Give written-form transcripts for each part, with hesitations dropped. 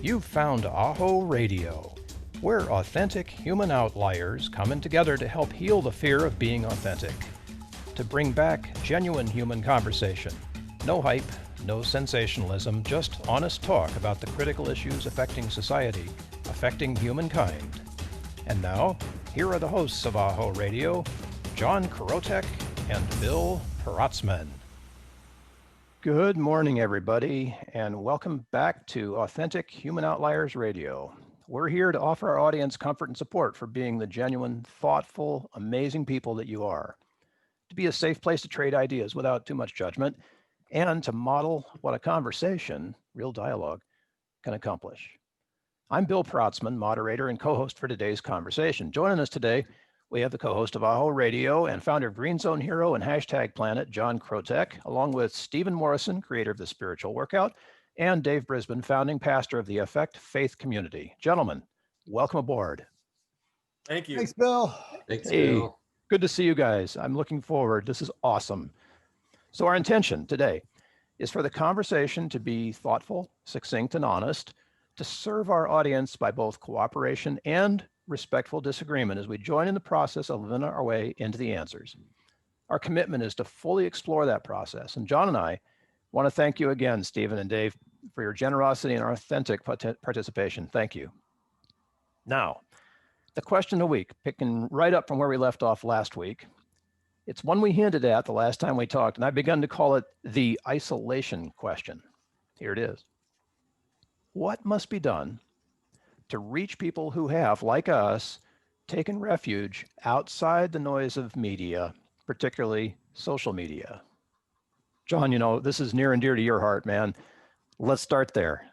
You've found AHO Radio. We're authentic human outliers coming together to help heal the fear of being authentic, to bring back genuine human conversation. No hype, no sensationalism, just honest talk about the critical issues affecting society, affecting humankind. And now, here are the hosts of AHO Radio, John Krotec and Bill Protzmann. Good morning, everybody, and welcome back to Authentic Human Outliers Radio. We're here to offer our audience comfort and support for being the genuine, thoughtful, amazing people that you are, to be a safe place to trade ideas without too much judgment, and to model what a conversation, real dialogue, can accomplish. I'm Bill Protzmann, moderator and co-host for today's conversation. Joining us today, we have the co-host of AHO Radio and founder of Green Zone Hero and Hashtag Planet, John Krotec, along with Steve Morrison, creator of The Spiritual Workout, and Dave Brisbin, founding pastor of the Effect Faith Community. Gentlemen, welcome aboard. Thank you. Thanks, Bill. Thanks, Hey, Bill. good to see you guys. I'm looking forward. This is awesome. So our intention today is for the conversation to be thoughtful, succinct, and honest, to serve our audience by both cooperation and respectful disagreement as we join in the process of living our way into the answers. Our commitment is to fully explore that process. And John and I want to thank you again, Stephen and Dave, for your generosity and authentic participation. Thank you. Now, the question of the week, picking right up from where we left off last week, it's one we hinted at the last time we talked, and I've begun to call it the isolation question. Here it is. What must be done to reach people who have, like us, taken refuge outside the noise of media, particularly social media? John, you know, this is near and dear to your heart, man. Let's start there.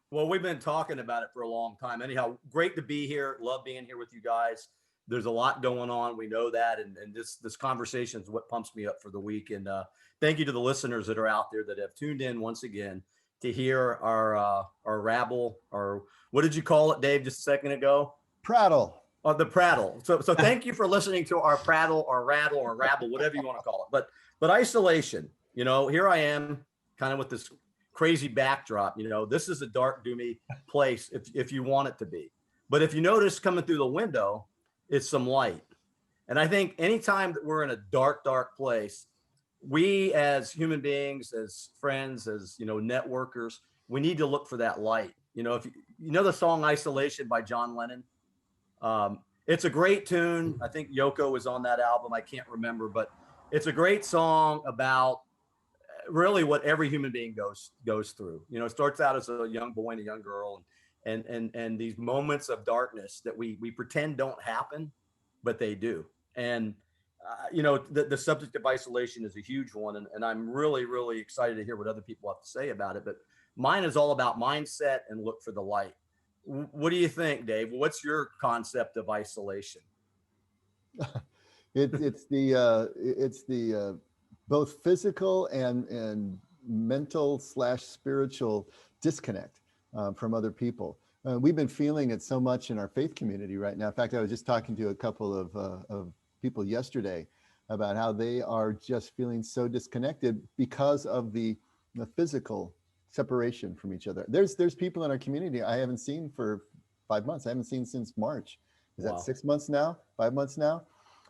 Well, we've been talking about it for a long time. Anyhow, great to be here. Love being here with you guys. There's a lot going on. We know that. And this conversation is what pumps me up for the week. And thank you to the listeners that are out there that have tuned in once again to hear our rabble, or what did you call it, Dave, just a second ago? Prattle. Oh, the prattle. So thank you for listening to our prattle or rattle or rabble, whatever you want to call it. But isolation, you know, here I am kind of with this crazy backdrop. You know, this is a dark, doomy place if you want it to be. But if you notice coming through the window, it's some light. And I think anytime that we're in a dark, dark place, we as human beings, as friends, as, you know, networkers, we need to look for that light. You know, if you know the song Isolation by John Lennon, it's a great tune. I think Yoko was on that album. I can't remember, but it's a great song about really what every human being goes through. You know, it starts out as a young boy and a young girl, and these moments of darkness that we pretend don't happen, but they do. And you know, the subject of isolation is a huge one, and I'm really, really excited to hear what other people have to say about it. But mine is all about mindset and look for the light. What do you think, Dave? What's your concept of isolation? It's the both physical and mental / spiritual disconnect from other people. We've been feeling it so much in our faith community right now. In fact, I was just talking to a couple of people yesterday about how they are just feeling so disconnected because of the physical separation from each other. There's people in our community I haven't seen for 5 months. I haven't seen since March. Is that 6 months now? 5 months now?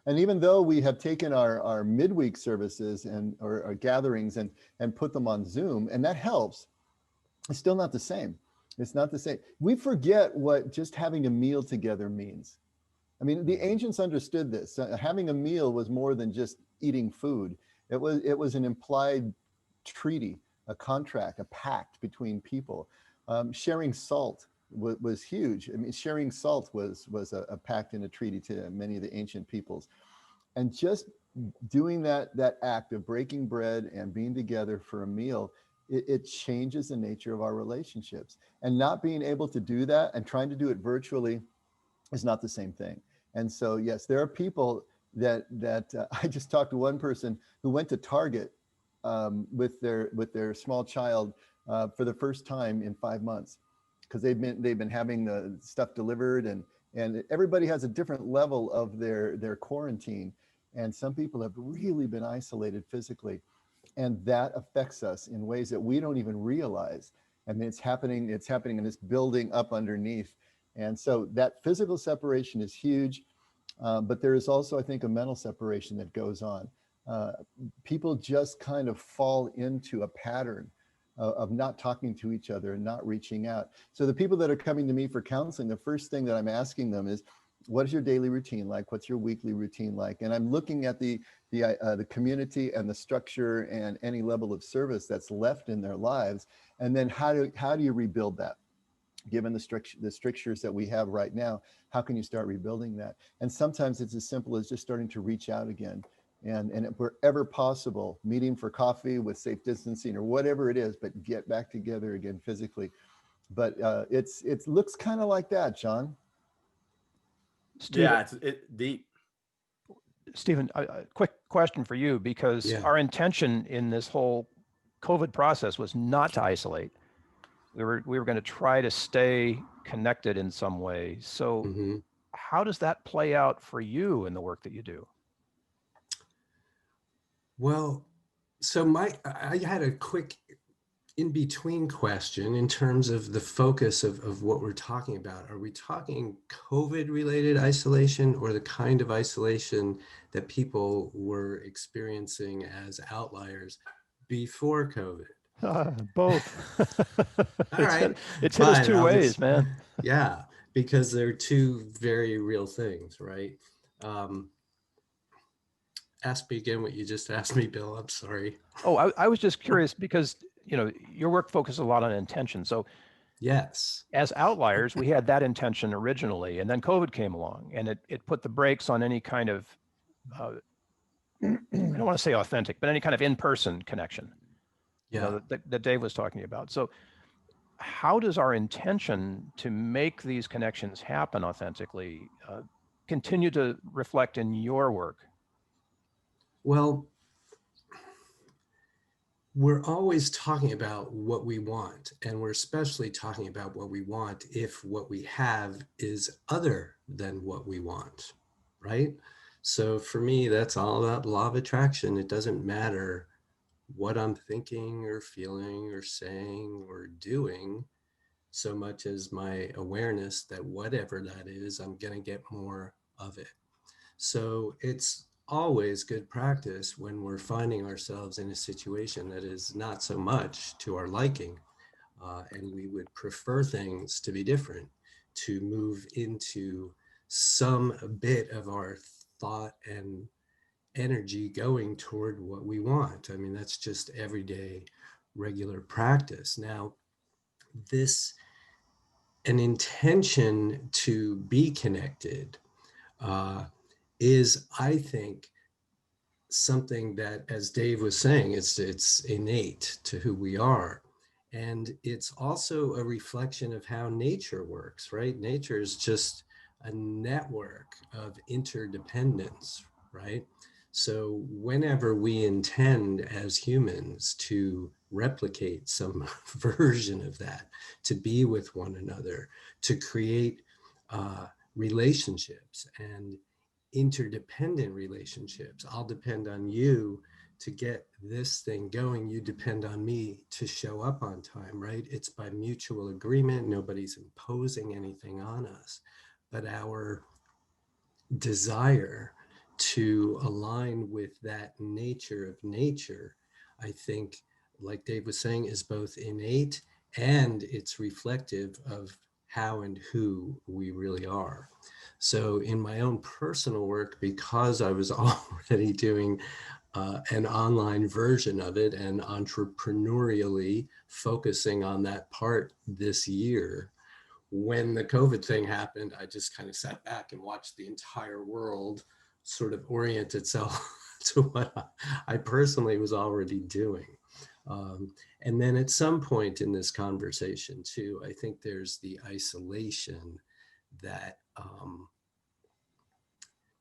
And even though we have taken our midweek services and or gatherings and put them on Zoom, and that helps, it's still not the same. It's not the same. We forget what just having a meal together means. I mean, the ancients understood this. Having a meal was more than just eating food. It was an implied treaty, a contract, a pact between people. Sharing salt was huge. I mean, sharing salt was a pact and a treaty to many of the ancient peoples. And just doing that act of breaking bread and being together for a meal, it changes the nature of our relationships. And not being able to do that and trying to do it virtually is not the same thing. And so, yes, there are people that I just talked to one person who went to Target with their small child for the first time in 5 months, because they've been having the stuff delivered, and everybody has a different level of their quarantine, and some people have really been isolated physically, and that affects us in ways that we don't even realize. and it's happening and it's building up underneath. And so that physical separation is huge, but there is also, I think, a mental separation that goes on. People just kind of fall into a pattern of not talking to each other and not reaching out. So the people that are coming to me for counseling, the first thing that I'm asking them is, what is your daily routine like? What's your weekly routine like? And I'm looking at the community and the structure and any level of service that's left in their lives. And then how do you rebuild that? Given the strictures that we have right now, how can you start rebuilding that? And sometimes it's as simple as just starting to reach out again. And wherever possible, meeting for coffee with safe distancing or whatever it is, but get back together again physically. But it looks kind of like that, John. Steve, Yeah, it's deep. Stephen, a quick question for you, because our intention in this whole COVID process was not to isolate. We were going to try to stay connected in some way. So how does that play out for you in the work that you do? Well, so I had a quick in-between question in terms of the focus of what we're talking about. Are we talking COVID-related isolation, or the kind of isolation that people were experiencing as outliers before COVID? Both. All right. It's hit us two ways, man. Yeah, because they're two very real things, right? Ask me again what you just asked me, Bill. I'm sorry. Oh, I was just curious because, your work focuses a lot on intention. So yes, as outliers, we had that intention originally, and then COVID came along and it put the brakes on any kind of, I don't want to say authentic, but any kind of in-person connection, that Dave was talking about. So how does our intention to make these connections happen authentically continue to reflect in your work? Well, we're always talking about what we want, and we're especially talking about what we want if what we have is other than what we want, right? So for me, that's all about law of attraction. It doesn't matter what I'm thinking or feeling or saying or doing, so much as my awareness that whatever that is, I'm going to get more of it. So it's always good practice when we're finding ourselves in a situation that is not so much to our liking, and we would prefer things to be different, to move into some bit of our thought and energy going toward what we want. I mean, that's just everyday, regular practice. Now, an intention to be connected is, I think, something that, as Dave was saying, it's innate to who we are. And it's also a reflection of how nature works, right? Nature is just a network of interdependence, right? So whenever we intend as humans to replicate some version of that, to be with one another, to create relationships and interdependent relationships. I'll depend on you to get this thing going. You depend on me to show up on time, right? It's by mutual agreement. Nobody's imposing anything on us. But our desire to align with that nature of nature, I think, like Dave was saying, is both innate and it's reflective of how and who we really are. So in my own personal work, because I was already doing an online version of it and entrepreneurially focusing on that part this year, when the COVID thing happened, I just kind of sat back and watched the entire world sort of orient itself to what I personally was already doing. And then at some point in this conversation too, I think there's the isolation that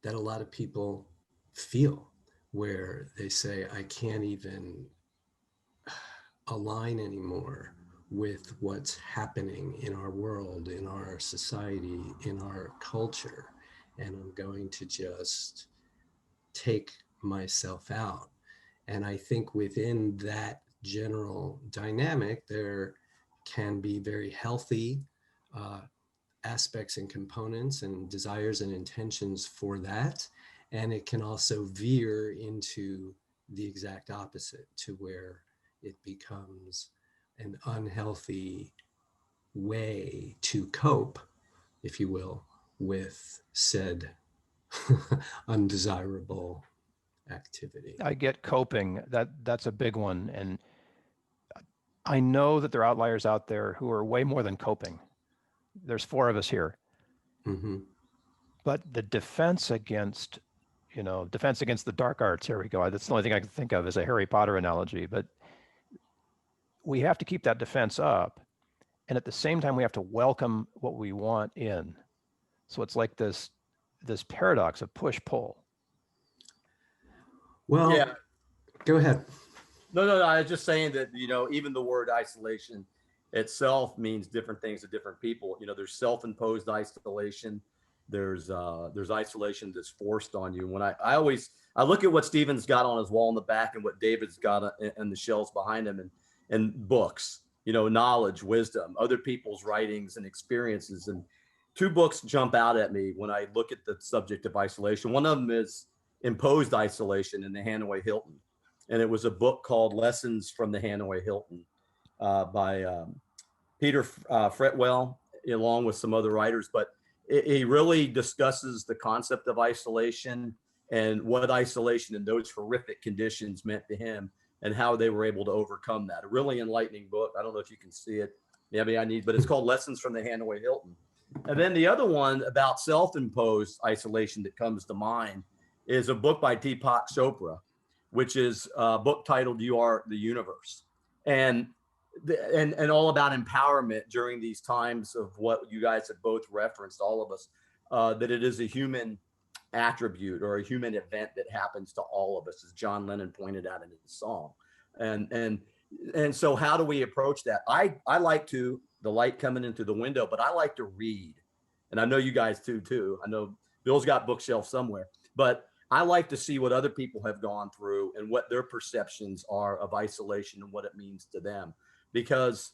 that a lot of people feel, where they say, I can't even align anymore with what's happening in our world, in our society, in our culture, and I'm going to just take myself out. And I think within that general dynamic, there can be very healthy aspects and components and desires and intentions for that. And it can also veer into the exact opposite, to where it becomes an unhealthy way to cope, if you will, with said undesirable activity. I get coping. That's a big one. And I know that there are outliers out there who are way more than coping. There's 4 of us here. Mm-hmm. But the defense against the dark arts, here we go. That's the only thing I can think of is a Harry Potter analogy. But we have to keep that defense up. And at the same time, we have to welcome what we want in. So it's like this paradox of push-pull. Well, Yeah. Go ahead. No. I was just saying that, even the word isolation itself means different things to different people. There's self-imposed isolation. There's isolation that's forced on you. When I look at what Stephen's got on his wall in the back and what David's got in the shelves behind him, and books, knowledge, wisdom, other people's writings and experiences. And 2 books jump out at me when I look at the subject of isolation. One of them is Imposed Isolation in the Hanoi Hilton. And it was a book called Lessons from the Hanoi Hilton by Peter Fretwell, along with some other writers. But he really discusses the concept of isolation and what isolation in those horrific conditions meant to him and how they were able to overcome that. A really enlightening book. I don't know if you can see it. Maybe but it's called Lessons from the Hanoi Hilton. And then the other one about self-imposed isolation that comes to mind is a book by Deepak Chopra, which is a book titled You Are the Universe. And all about empowerment during these times of what you guys have both referenced, all of us, that it is a human attribute or a human event that happens to all of us, as John Lennon pointed out in his song. And so how do we approach that? I like to, the light coming into the window, but I like to read. And I know you guys too. I know Bill's got bookshelf somewhere, but I like to see what other people have gone through and what their perceptions are of isolation and what it means to them. Because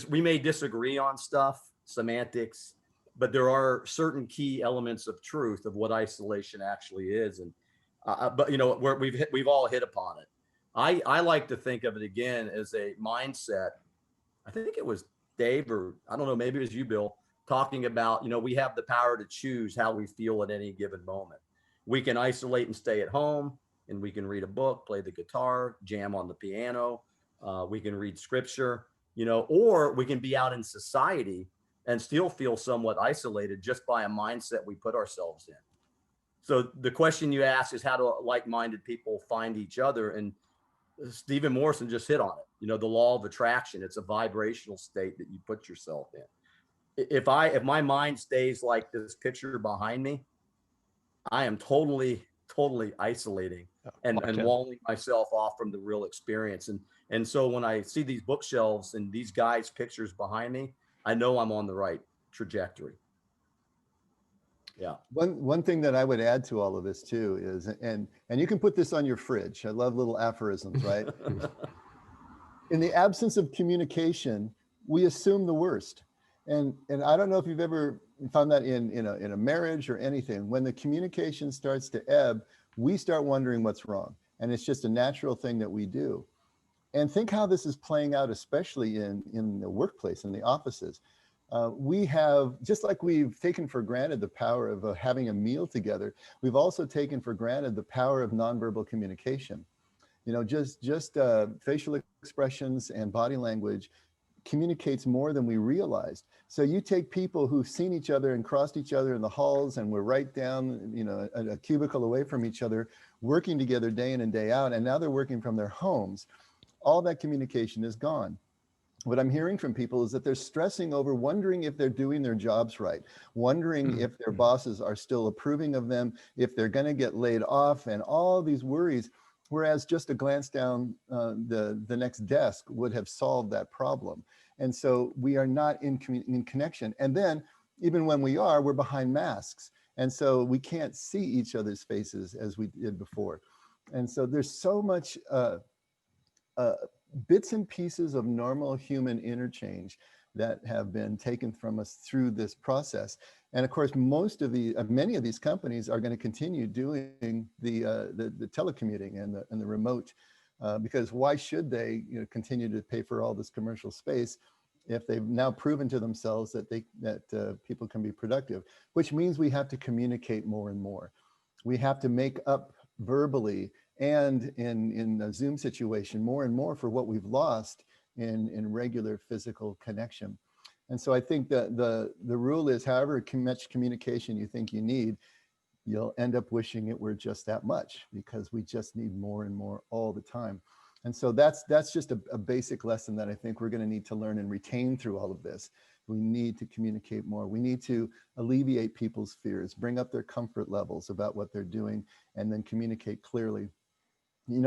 we may disagree on stuff, semantics, but there are certain key elements of truth of what isolation actually is. And but we've all hit upon it. I like to think of it again as a mindset. I think it was Dave, or I don't know, maybe it was you, Bill, talking about, we have the power to choose how we feel at any given moment. We can isolate and stay at home, and we can read a book, play the guitar, jam on the piano. We can read scripture, or we can be out in society and still feel somewhat isolated just by a mindset we put ourselves in. So the question you ask is, how do like-minded people find each other? And Steve Morrison just hit on it. The law of attraction. It's a vibrational state that you put yourself in. If my mind stays like this picture behind me, I am totally isolating and walling myself off from the real experience. And so when I see these bookshelves and these guys' pictures behind me, I know I'm on the right trajectory. Yeah. One thing that I would add to all of this too is, and you can put this on your fridge. I love little aphorisms, right? In the absence of communication, we assume the worst. And I don't know if you've ever found that in a marriage or anything. When the communication starts to ebb, we start wondering what's wrong. And it's just a natural thing that we do. And think how this is playing out, especially in the workplace, in the offices. We have, just like we've taken for granted the power of having a meal together, we've also taken for granted the power of nonverbal communication. Just facial expressions and body language communicates more than we realized. So you take people who've seen each other and crossed each other in the halls, and we're right down, a cubicle away from each other, working together day in and day out, and now they're working from their homes. All that communication is gone. What I'm hearing from people is that they're stressing over, wondering if they're doing their jobs right, wondering if their bosses are still approving of them, if they're going to get laid off, and all these worries, whereas just a glance down the next desk would have solved that problem. And so we are not in connection. And then even when we are, we're behind masks. And so we can't see each other's faces as we did before. And so there's so much bits and pieces of normal human interchange that have been taken from us through this process. And of course, many of these companies are going to continue doing the telecommuting and the remote, because why should they continue to pay for all this commercial space if they've now proven to themselves that people can be productive? Which means we have to communicate more and more. We have to make up verbally and in a Zoom situation more and more for what we've lost in regular physical connection. And so I think that the rule is, however much communication you think you need, you'll end up wishing it were just that much, because we just need more and more all the time. And so that's just a basic lesson that I think we're going to need to learn and retain through all of this. We need to communicate more. We need to alleviate people's fears, bring up their comfort levels about what they're doing, and then communicate clearly.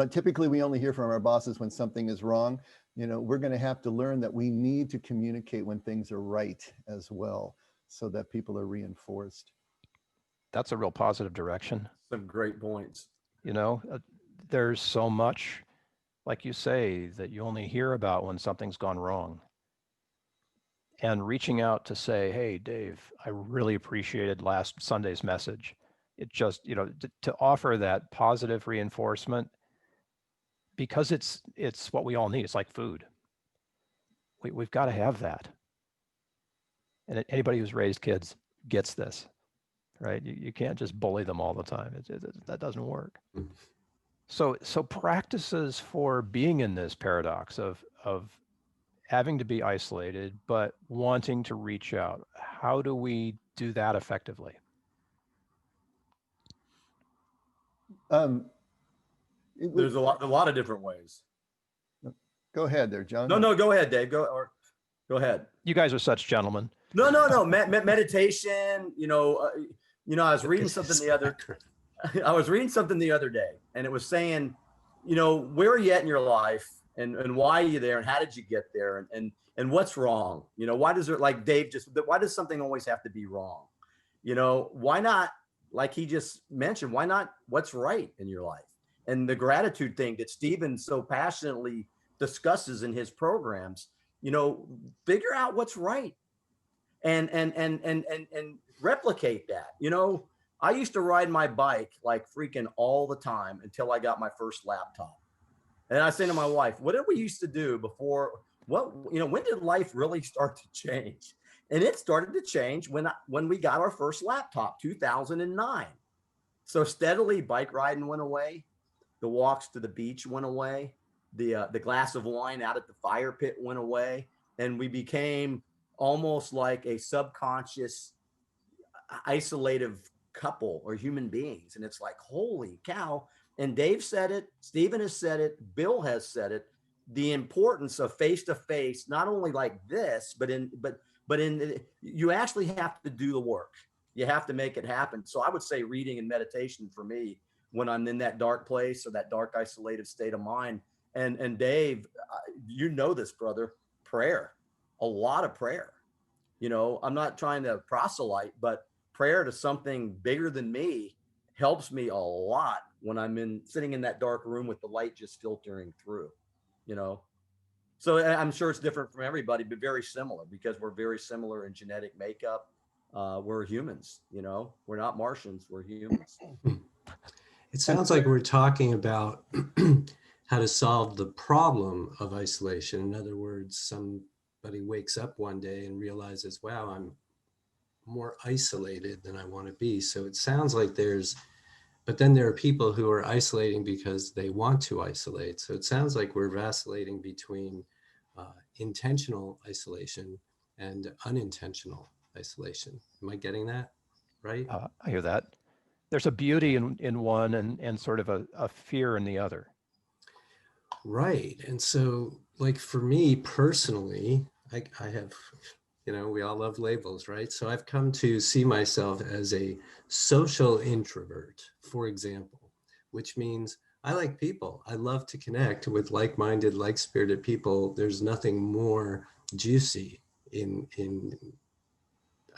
Typically we only hear from our bosses when something is wrong. We're going to have to learn that we need to communicate when things are right as well, so that people are reinforced. That's a real positive direction. Some great points. There's so much, like you say, that you only hear about when something's gone wrong. And reaching out to say, hey, Dave, I really appreciated last Sunday's message. It just, to offer that positive reinforcement, because it's what we all need. It's like food. We've got to have that. And anybody who's raised kids gets this, right? You can't just bully them all the time. That doesn't work. So practices for being in this paradox of having to be isolated, but wanting to reach out. How do we do that effectively? There's a lot of different ways. Go ahead there, John. No, go ahead, Dave. Go ahead. You guys are such gentlemen. No. Meditation. I was reading something the other day, and it was saying, where are you at in your life, and why are you there, and how did you get there, and what's wrong? Why does it, like Dave why does something always have to be wrong? Why not, like he just mentioned, why not what's right in your life? And the gratitude thing that Stephen so passionately discusses in his programs, figure out what's right and replicate that. I used to ride my bike like freaking all the time until I got my first laptop. And I say to my wife, what did we used to do before? When did life really start to change? And it started to change when we got our first laptop, 2009. So steadily bike riding went away. The walks to the beach went away. The glass of wine out at the fire pit went away. And we became almost like a subconscious, isolative couple or human beings. And it's like, holy cow. And Dave said it, Stephen has said it, Bill has said it, the importance of face-to-face, not only like this, but you actually have to do the work. You have to make it happen. So I would say reading and meditation for me, when I'm in that dark place or that dark, isolated state of mind. And Dave, this, brother, prayer, a lot of prayer. I'm not trying to proselyte, but prayer to something bigger than me helps me a lot when I'm sitting in that dark room with the light just filtering through, So I'm sure it's different from everybody, but very similar, because we're very similar in genetic makeup. We're humans, we're not Martians, we're humans. It sounds like we're talking about how to solve the problem of isolation. In other words, somebody wakes up one day and realizes, wow, I'm more isolated than I want to be. So it sounds like but then there are people who are isolating because they want to isolate. So it sounds like we're vacillating between intentional isolation and unintentional isolation. Am I getting that right? I hear that. There's a beauty in one and sort of a fear in the other. Right. And so, like, for me personally, I have, we all love labels, right? So I've come to see myself as a social introvert, for example, which means I like people. I love to connect with like-minded, like-spirited people. There's nothing more juicy in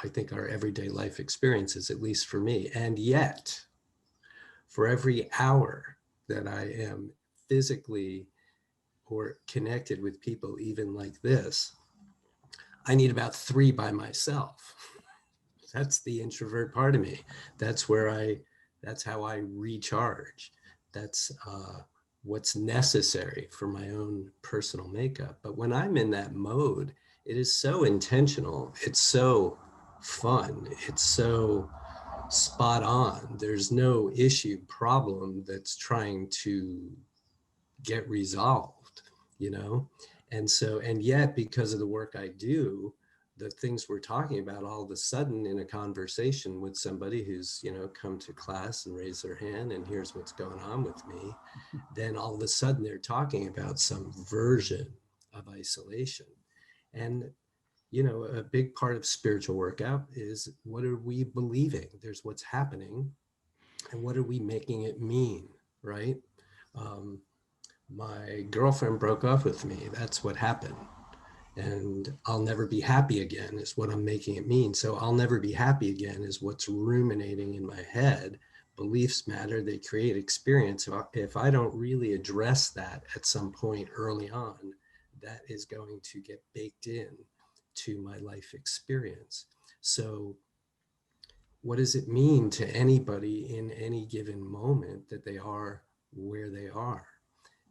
I think, our everyday life experiences, at least for me. And yet, for every hour that I am physically or connected with people even like this, I need about 3 by myself. That's the introvert part of me. That's how I recharge. That's what's necessary for my own personal makeup. But when I'm in that mode, it is so intentional. It's so fun. It's so spot on. There's no issue, problem that's trying to get resolved, you know? And yet, because of the work I do, the things we're talking about, all of a sudden in a conversation with somebody who's, come to class and raise their hand and here's what's going on with me, then all of a sudden they're talking about some version of isolation. And, a big part of spiritual workout is, what are we believing? There's what's happening and what are we making it mean, right? My girlfriend broke up with me. That's what happened. And I'll never be happy again is what I'm making it mean. So I'll never be happy again is what's ruminating in my head. Beliefs matter. They create experience. If I don't really address that at some point early on, that is going to get baked in to my life experience. So what does it mean to anybody in any given moment that they are where they are?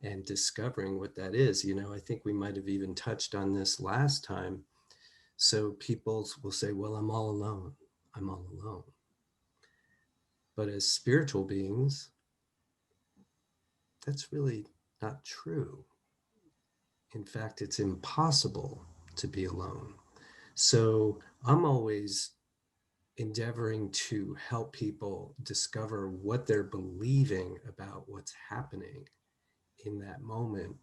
And discovering what that is. I think we might have even touched on this last time. So people will say, well, I'm all alone. I'm all alone. But as spiritual beings, that's really not true. In fact, it's impossible to be alone. So I'm always endeavoring to help people discover what they're believing about what's happening in that moment,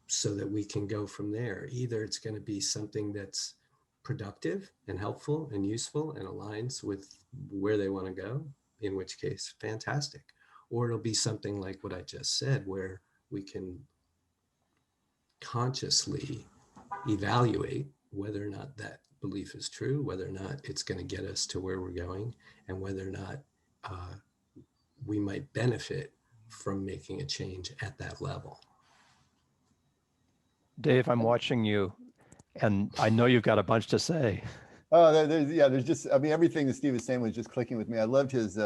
so that we can go from there. Either it's going to be something that's productive and helpful and useful and aligns with where they want to go, in which case, fantastic. Or it'll be something like what I just said, where we can consciously evaluate whether or not that belief is true, whether or not it's going to get us to where we're going, and whether or not we might benefit from making a change at that level. Dave, I'm watching you, and I know you've got a bunch to say. Oh, there's just, everything that Steve was saying was just clicking with me. I loved his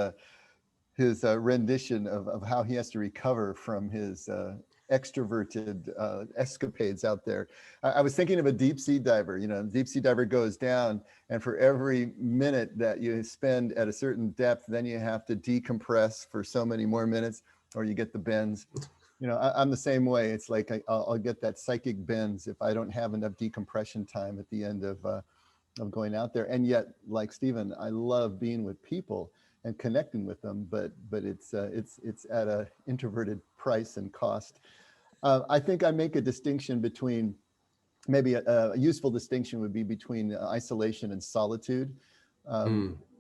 rendition of how he has to recover from his extroverted escapades out there. I was thinking of a deep sea diver. Deep sea diver goes down, and for every minute that you spend at a certain depth, then you have to decompress for so many more minutes, or you get the bends. I'm the same way. It's like I'll get that psychic bends if I don't have enough decompression time at the end of going out there. And yet, like Stephen, I love being with people and connecting with them, but it's at a introverted price and cost. I think I make a distinction between, maybe a useful distinction would be between isolation and solitude.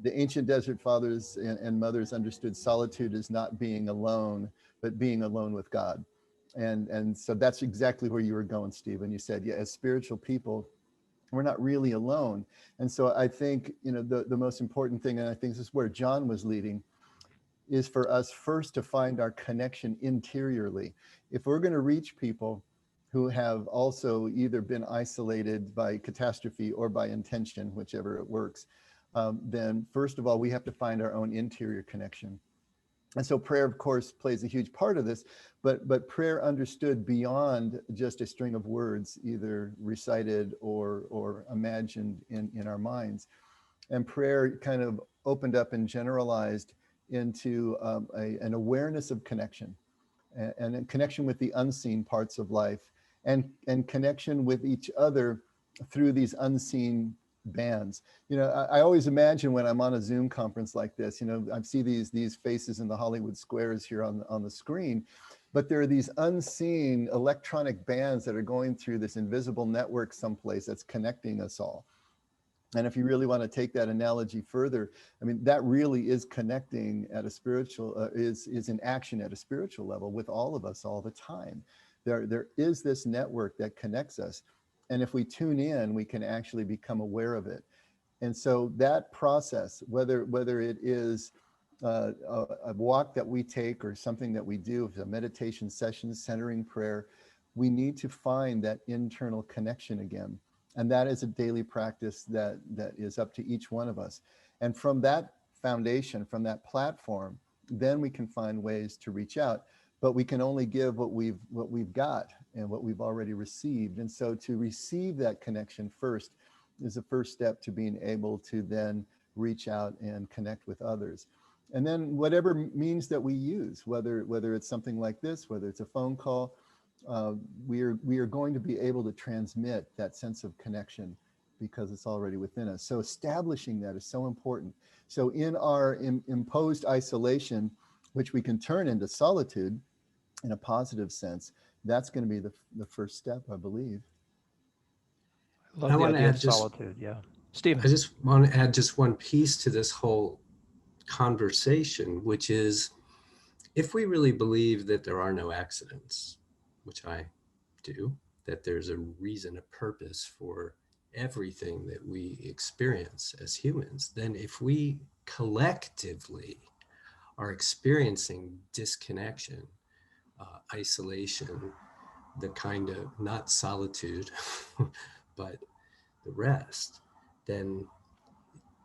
The ancient desert fathers and mothers understood solitude as not being alone, but being alone with God. And so that's exactly where you were going, Stephen. You said, yeah, as spiritual people, we're not really alone. And so I think, the most important thing, and I think this is where John was leading, is for us first to find our connection interiorly. If we're going to reach people who have also either been isolated by catastrophe or by intention, whichever it works, then first of all, we have to find our own interior connection. And so prayer, of course, plays a huge part of this, but prayer understood beyond just a string of words, either recited or imagined in our minds. And prayer kind of opened up and generalized into an awareness of connection, and a connection with the unseen parts of life, and connection with each other through these unseen bands. I always imagine when I'm on a Zoom conference like this, I see these faces in the Hollywood squares here on the screen, but there are these unseen electronic bands that are going through this invisible network someplace that's connecting us all. And if you really want to take that analogy further, that really is connecting at a spiritual, is in action at a spiritual level with all of us all the time. There is this network that connects us. And if we tune in, we can actually become aware of it. And so that process, whether it is a walk that we take or something that we do, a meditation session, centering prayer, we need to find that internal connection again. And that is a daily practice that is up to each one of us. And from that foundation, from that platform, then we can find ways to reach out. But we can only give what we've got and what we've already received. And so to receive that connection first is the first step to being able to then reach out and connect with others. And then whatever means that we use, whether it's something like this, whether it's a phone call, we are going to be able to transmit that sense of connection because it's already within us. So establishing that is so important. So in our imposed isolation, which we can turn into solitude in a positive sense, that's going to be the first step, I believe. I love the idea of solitude. Yeah. Stephen. I just want to add just one piece to this whole conversation, which is if we really believe that there are no accidents, which I do, that there's a reason, a purpose for everything that we experience as humans, then if we collectively are experiencing disconnection, isolation, the kind of not solitude, but the rest, then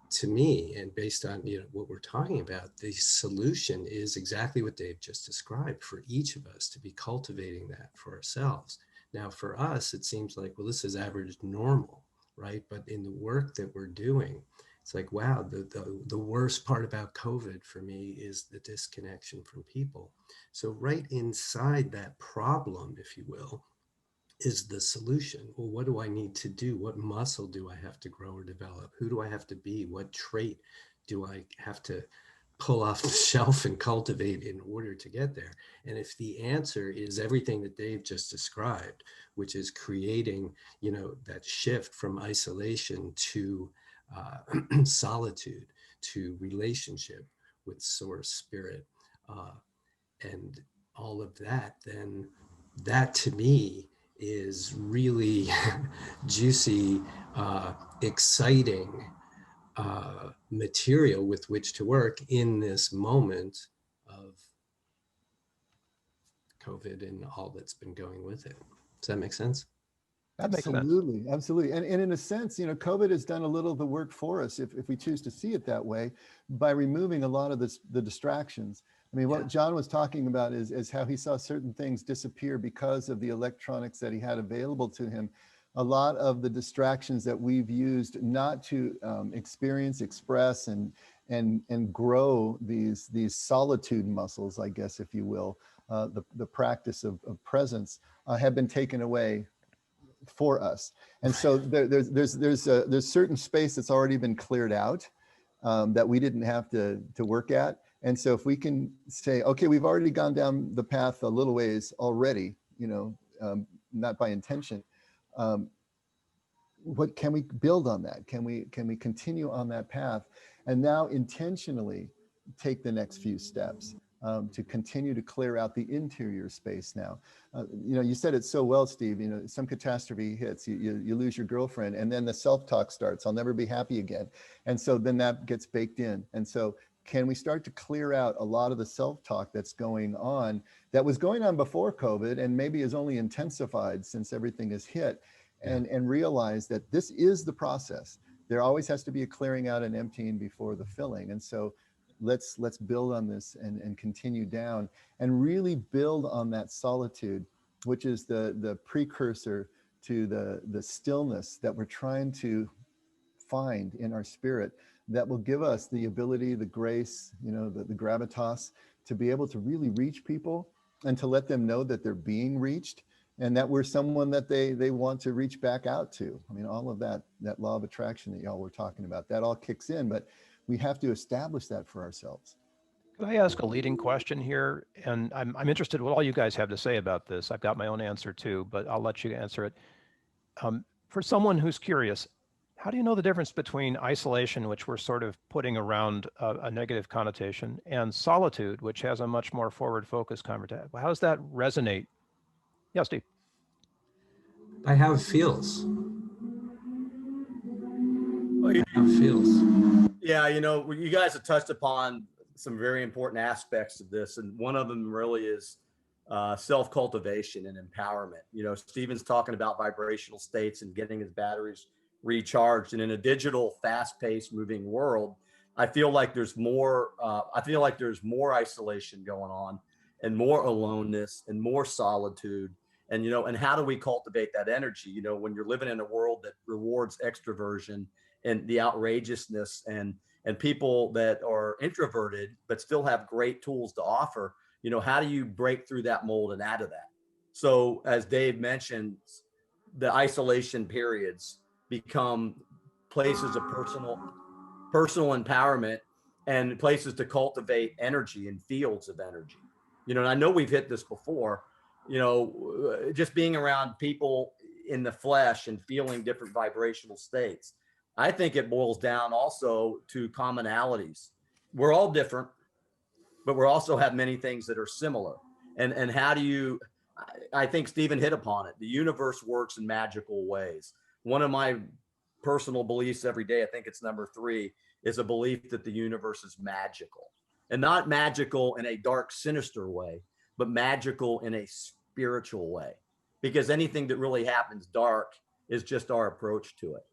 to me, and based on what we're talking about, the solution is exactly what Dave just described for each of us to be cultivating that for ourselves. Now, for us, it seems like, well, this is average normal, right? But in the work that we're doing, it's like, wow, the worst part about COVID for me is the disconnection from people. So right inside that problem, if you will, is the solution. Well, what do I need to do? What muscle do I have to grow or develop? Who do I have to be? What trait do I have to pull off the shelf and cultivate in order to get there? And if the answer is everything that Dave just described, which is creating, that shift from isolation to solitude, to relationship with source, spirit, and all of that, then that to me is really juicy, exciting material with which to work in this moment of COVID and all that's been going with it. Does that make sense? Absolutely, absolutely. And in a sense, COVID has done a little of the work for us, if we choose to see it that way, by removing a lot of the distractions. I mean, what John was talking about is how he saw certain things disappear because of the electronics that he had available to him. A lot of the distractions that we've used not to experience, express, and grow these solitude muscles, I guess, if you will, the practice of presence, have been taken away for us. And so there's certain space that's already been cleared out that we didn't have to work at. And so if we can say, okay, we've already gone down the path a little ways already, not by intention, what can we build on that? Can we continue on that path and now intentionally take the next few steps to continue to clear out the interior space now? You said it so well, Steve. Some catastrophe hits, you lose your girlfriend, and then the self-talk starts. I'll never be happy again. And so then that gets baked in. And so can we start to clear out a lot of the self-talk that's going on, that was going on before COVID and maybe is only intensified since everything is hit, and realize that this is the process. There always has to be a clearing out and emptying before the filling. And so let's build on this and continue down and really build on that solitude, which is the precursor to the stillness that we're trying to find in our spirit, that will give us the ability, the grace, the gravitas to be able to really reach people and to let them know that they're being reached and that we're someone that they want to reach back out to. I mean, all of that law of attraction that y'all were talking about, that all kicks in, but we have to establish that for ourselves. Could I ask a leading question here? And I'm interested in what all you guys have to say about this. I've got my own answer too, but I'll let you answer it. For someone who's curious, how do you know the difference between isolation, which we're sort of putting around a negative connotation, and solitude, which has a much more forward-focused conversation? How does that resonate? Yeah, Steve. By how it feels. How it feels. Yeah, you guys have touched upon some very important aspects of this, and one of them really is self-cultivation and empowerment. You know, Stephen's talking about vibrational states and getting his batteries recharged. And in a digital, fast-paced, moving world, I feel like there's more. I feel like there's more isolation going on, and more aloneness, and more solitude. And and how do we cultivate that energy? When you're living in a world that rewards extroversion and the outrageousness, and people that are introverted but still have great tools to offer. How do you break through that mold and out of that? So as Dave mentioned, the isolation periods become places of personal empowerment, and places to cultivate energy and fields of energy. And I know we've hit this before, just being around people in the flesh and feeling different vibrational states. I think it boils down also to commonalities. We're all different, but we also have many things that are similar. And how do you, I think Stephen hit upon it. The universe works in magical ways. One of my personal beliefs every day, I think it's number 3, is a belief that the universe is magical, and not magical in a dark, sinister way, but magical in a spiritual way, because anything that really happens dark is just our approach to it.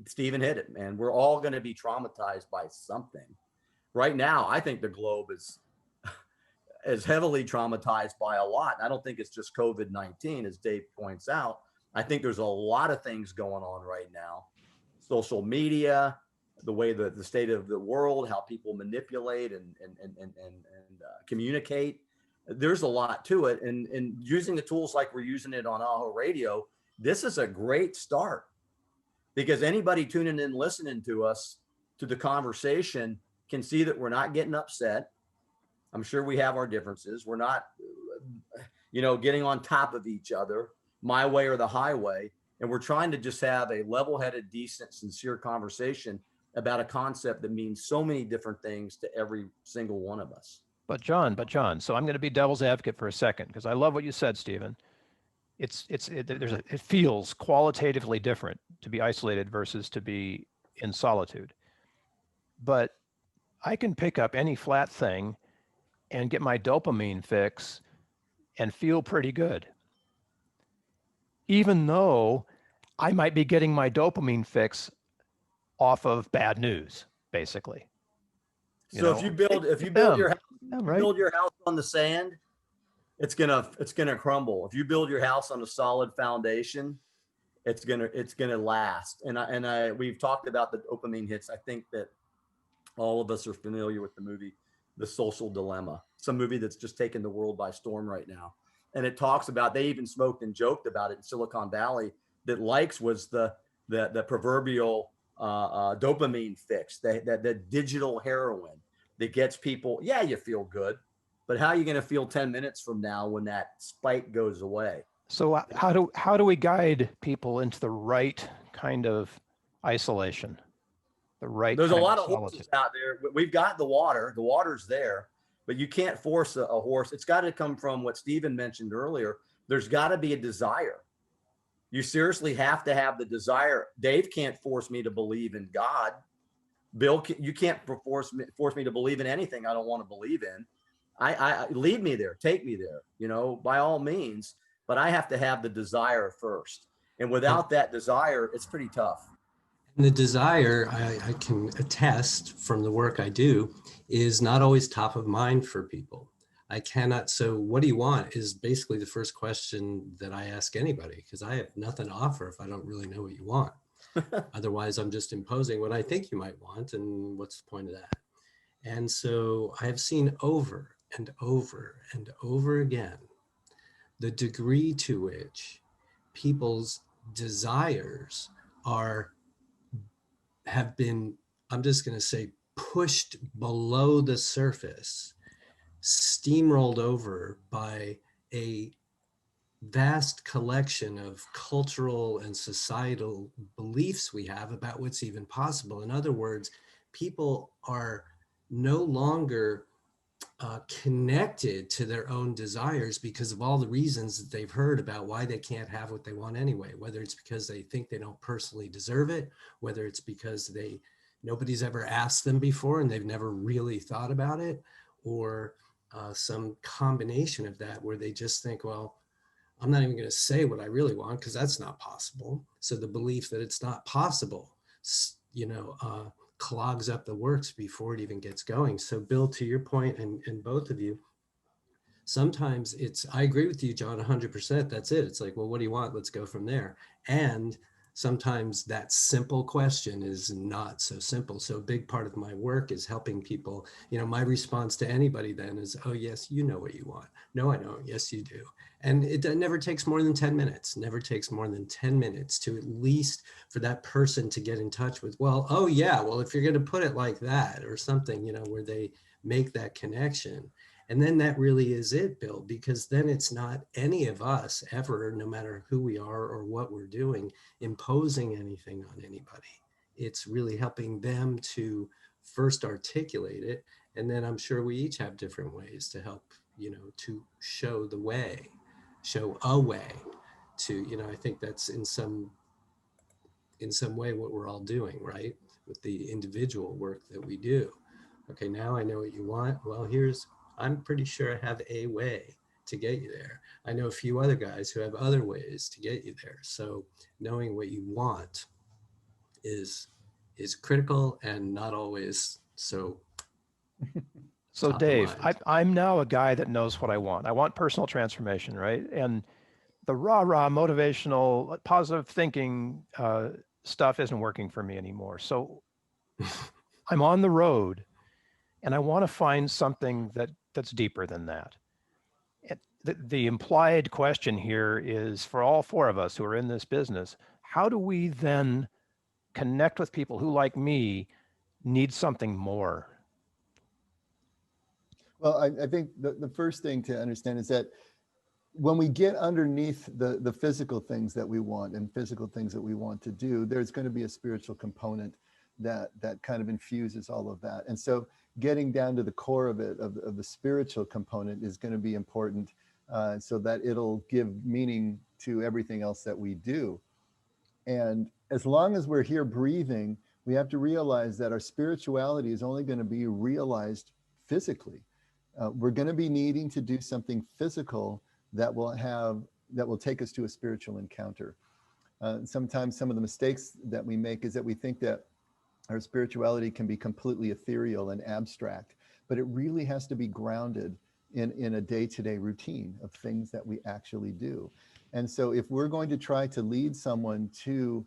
Stephen hit it, man. We're all going to be traumatized by something. Right now, I think the globe is heavily traumatized by a lot. I don't think it's just COVID-19, as Dave points out. I think there's a lot of things going on right now. Social media, the way the state of the world, how people manipulate and communicate. There's a lot to it. And using the tools like we're using it on AHO Radio, this is a great start, because anybody tuning in, listening to us, to the conversation, can see that we're not getting upset. I'm sure we have our differences. We're not, getting on top of each other, my way or the highway. And we're trying to just have a level-headed, decent, sincere conversation about a concept that means so many different things to every single one of us. But John, so I'm going to be devil's advocate for a second, because I love what you said, Stephen. It feels qualitatively different to be isolated versus to be in solitude. But I can pick up any flat thing and get my dopamine fix and feel pretty good, even though I might be getting my dopamine fix off of bad news, basically. So if you build your house on the sand, it's gonna crumble. If you build your house on a solid foundation, it's gonna last. And we've talked about the dopamine hits. I think that all of us are familiar with the movie The Social Dilemma. It's a movie that's just taken the world by storm right now. And it talks about, they even smoked and joked about it in Silicon Valley, that likes was the proverbial dopamine fix, that digital heroin that gets people, yeah, you feel good, but how are you going to feel 10 minutes from now when that spike goes away? So how do we guide people into the right kind of isolation? There's a lot of horses out there. We've got the water's there, but you can't force a horse. It's got to come from what Stephen mentioned earlier. There's got to be a desire. You seriously have to have the desire. Dave can't force me to believe in God. Bill, you can't force me to believe in anything I don't want to believe in. I lead me there, take me there, by all means, but I have to have the desire first. And without that desire, it's pretty tough. And the desire, I can attest from the work I do, is not always top of mind for people. So what do you want is basically the first question that I ask anybody, because I have nothing to offer if I don't really know what you want. Otherwise, I'm just imposing what I think you might want, and what's the point of that? And so I have seen over and over and over again the degree to which people's desires have been, I'm just going to say, pushed below the surface, steamrolled over by a vast collection of cultural and societal beliefs we have about what's even possible. In other words, people are no longer connected to their own desires because of all the reasons that they've heard about why they can't have what they want anyway, whether it's because they think they don't personally deserve it, whether it's because nobody's ever asked them before and they've never really thought about it, or some combination of that where they just think, well, I'm not even going to say what I really want because that's not possible. So the belief that it's not possible, clogs up the works before it even gets going. So Bill, to your point, and both of you, sometimes I agree with you, John, 100%. That's it. It's like, well, what do you want? Let's go from there. And sometimes that simple question is not so simple. So a big part of my work is helping people. My response to anybody then is, oh, yes, you know what you want. No, I don't. Yes, you do. And it never takes more than 10 minutes, never takes more than 10 minutes to at least for that person to get in touch with, well, oh, yeah, well, if you're going to put it like that or something, where they make that connection. And then that really is it, Bill, because then it's not any of us ever, no matter who we are or what we're doing, imposing anything on anybody. It's really helping them to first articulate it. And then I'm sure we each have different ways to help, to show the way, show a way to, I think that's in some way what we're all doing, right? With the individual work that we do. Okay, now I know what you want. Well, I'm pretty sure I have a way to get you there. I know a few other guys who have other ways to get you there. So knowing what you want is critical and not always so So top of Dave, mind. I'm now a guy that knows what I want. I want personal transformation, right? And the rah-rah motivational, positive thinking stuff isn't working for me anymore. So I'm on the road and I want to find something that's deeper than that. The implied question here is for all four of us who are in this business, how do we then connect with people who, like me, need something more? Well, I think the first thing to understand is that when we get underneath the physical things that we want and physical things that we want to do, there's going to be a spiritual component that kind of infuses all of that. And so getting down to the core of it, of the spiritual component, is going to be important so that it'll give meaning to everything else that we do. And as long as we're here breathing, we have to realize that our spirituality is only going to be realized physically. We're going to be needing to do something physical that will take us to a spiritual encounter. Sometimes some of the mistakes that we make is that we think that our spirituality can be completely ethereal and abstract, but it really has to be grounded in a day-to-day routine of things that we actually do. And so if we're going to try to lead someone to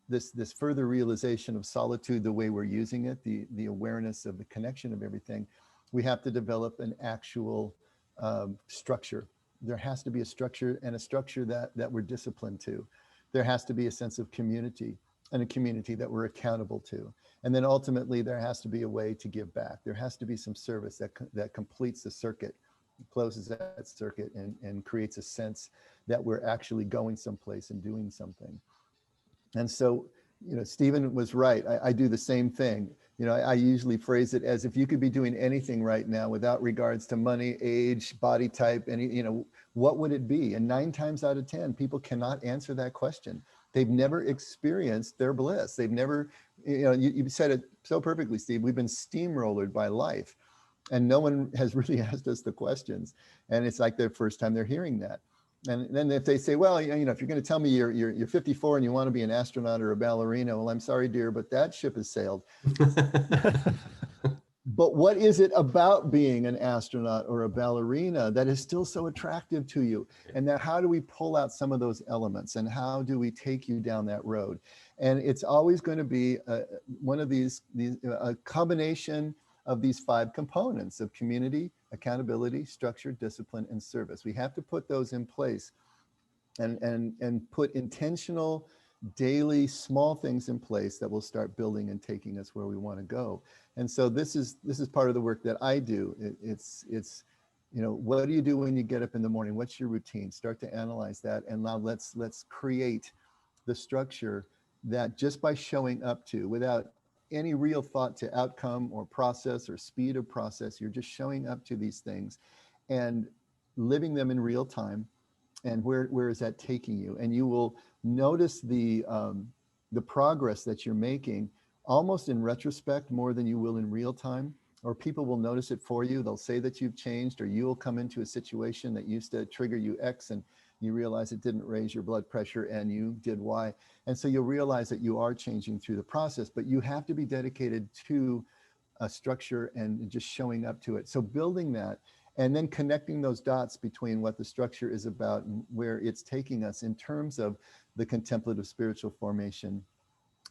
this further realization of solitude, the way we're using it, the awareness of the connection of everything, we have to develop an actual structure. There has to be a structure, and a structure that we're disciplined to. There has to be a sense of community, and a community that we're accountable to. And then ultimately there has to be a way to give back. There has to be some service that completes the circuit, closes that circuit, and creates a sense that we're actually going someplace and doing something. And so, Stephen was right. I do the same thing. I usually phrase it as, if you could be doing anything right now without regards to money, age, body type, what would it be? And 9 times out of 10, people cannot answer that question. They've never experienced their bliss. They've never, you said it so perfectly, Steve. We've been steamrollered by life, and no one has really asked us the questions. And it's like their first time they're hearing that. And then if they say, well, if you're going to tell me you're 54 and you want to be an astronaut or a ballerina, well, I'm sorry, dear, but that ship has sailed. But what is it about being an astronaut or a ballerina that is still so attractive to you? And then how do we pull out some of those elements, and how do we take you down that road? And it's always going to be one of a combination of these 5 components of community, accountability, structure, discipline, and service. We have to put those in place and put intentional, daily, small things in place that will start building and taking us where we want to go. And so this is part of the work that I do. It's what do you do when you get up in the morning? What's your routine? Start to analyze that, and now let's create the structure that, just by showing up to, without any real thought to outcome or process or speed of process, you're just showing up to these things and living them in real time. And where is that taking you? And you will notice the progress that you're making almost in retrospect more than you will in real time. or people will notice it for you. They'll say that you've changed, or you'll come into a situation that used to trigger you X and you realize it didn't raise your blood pressure and you did Y. And so you'll realize that you are changing through the process, but you have to be dedicated to a structure and just showing up to it. So building that and then connecting those dots between what the structure is about and where it's taking us in terms of the contemplative spiritual formation